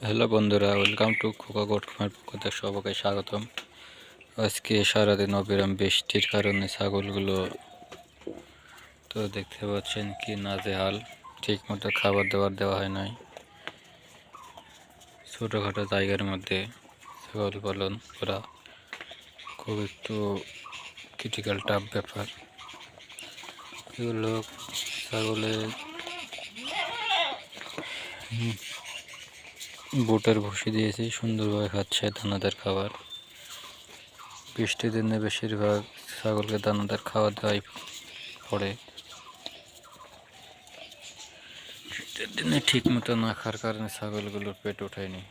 Hello বন্ধুরা, welcome to খোকা goat ফার্মের পক্ষ থেকে সবাইকে স্বাগতম। আজকে সারাদিন অবিরাম বৃষ্টির কারণে ছাগলগুলো তো দেখতে পাচ্ছেন কি নাজেহাল। ঠিক মতো খাবার দাবার দেওয়া হয় নাই। ছোটোখাটো জায়গার মধ্যে ছাগল পালন করা খুব একটু ক্রিটিক্যাল টাফ ব্যাপার। এগুলো ছাগলের বুটের ভুসি দিয়েছি, সুন্দরভাবে খাচ্ছে দানাদার খাবার। বৃষ্টির দিনে বেশিরভাগ ছাগলকে দানাদার খাবার দেওয়াই পড়ে। শীতের দিনে ঠিক মতো না খাওয়ার কারণে ছাগলগুলোর পেট ওঠেনি।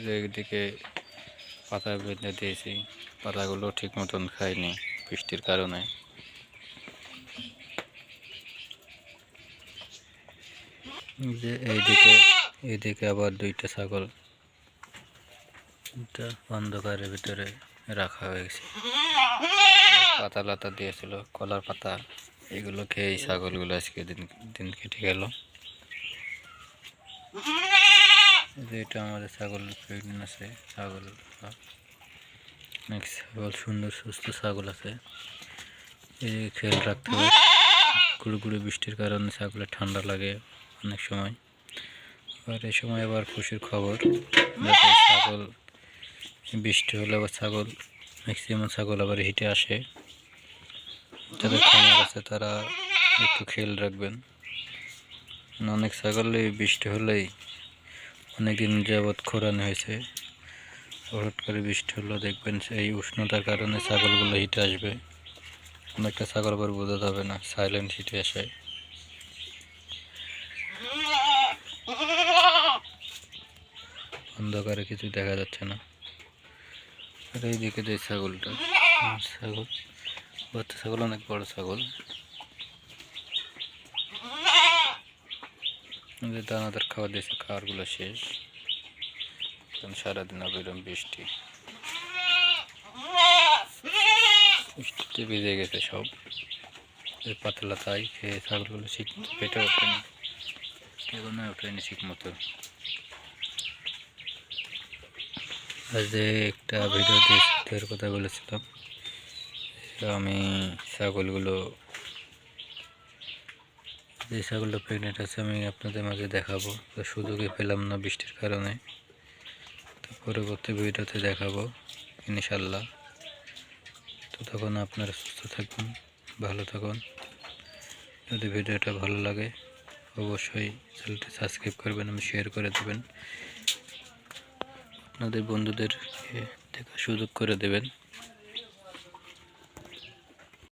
যে একদিকে পাতা বেঁধে দিয়েছি, পাতাগুলো ঠিক মতন খায়নি বৃষ্টির কারণে। যে এইদিকে আবার দুইটা ছাগল অন্ধকারের ভিতরে রাখা হয়েছে। পাতা লাতা দিয়েছিল, কলার পাতা, এগুলো খেয়ে এই ছাগলগুলো আজকে দিন কেটে গেল। এটা আমাদের ছাগল প্রেগনেন্ট আছে। ছাগল অনেক ছাগল সুন্দর সুস্থ ছাগল আছে। এই খেয়াল রাখতে হবে, গুড়গুড়ি বৃষ্টির কারণে ছাগলের ঠান্ডা লাগে অনেক সময়। আর এই সময় আবার খুশির খবর, যাতে ছাগল বৃষ্টি হলে আবার ছাগল ম্যাক্সিমাম ছাগল আবার হিটে আসে। যাদের খামার আছে তারা একটু খেয়াল রাখবেন। অনেক ছাগলই বৃষ্টি হলেই অনেকদিন যাবৎ খরান হয়েছে, হঠাৎ করে বৃষ্টি হলো দেখবেন এই উষ্ণতার কারণে ছাগলগুলো হিটে আসবে। অনেকটা ছাগল আবার বোঝা যাবে না, সাইলেন্ট হিটে আসে। অন্ধকারে কিছু দেখা যাচ্ছে না। আর এইদিকে যে ছাগলটা, বাচ্চা ছাগল, অনেক বড় ছাগল। দানাদার খাবার দিয়েছে, খাবারগুলো শেষ। সারাদিন অবিরাম বৃষ্টিতে ভিজে গেছে সব। পাতলা তাই খেয়ে ছাগলগুলো ঠিক পেটে ওঠেনি, এগুলো ওঠেনি ঠিক মতো। আজ একটা ভিডিও দিয়ে কথা বলেছিলাম, আমি ছাগলগুলো, যে ছাগলটা প্রেগনেন্ট আছে আমি আপনাদের মাঝে দেখাবো, তো সুযোগই পেলাম না বৃষ্টির কারণে। তো পরবর্তী ভিডিওতে দেখাবো ইনশাল্লাহ। তো তখন আপনারা সুস্থ থাকুন, ভালো থাকুন। যদি ভিডিওটা ভালো লাগে অবশ্যই চ্যানেলটি সাবস্ক্রাইব করবেন এবং শেয়ার করে দেবেন, আপনাদের বন্ধুদের দেখার সুযোগ করে দেবেন।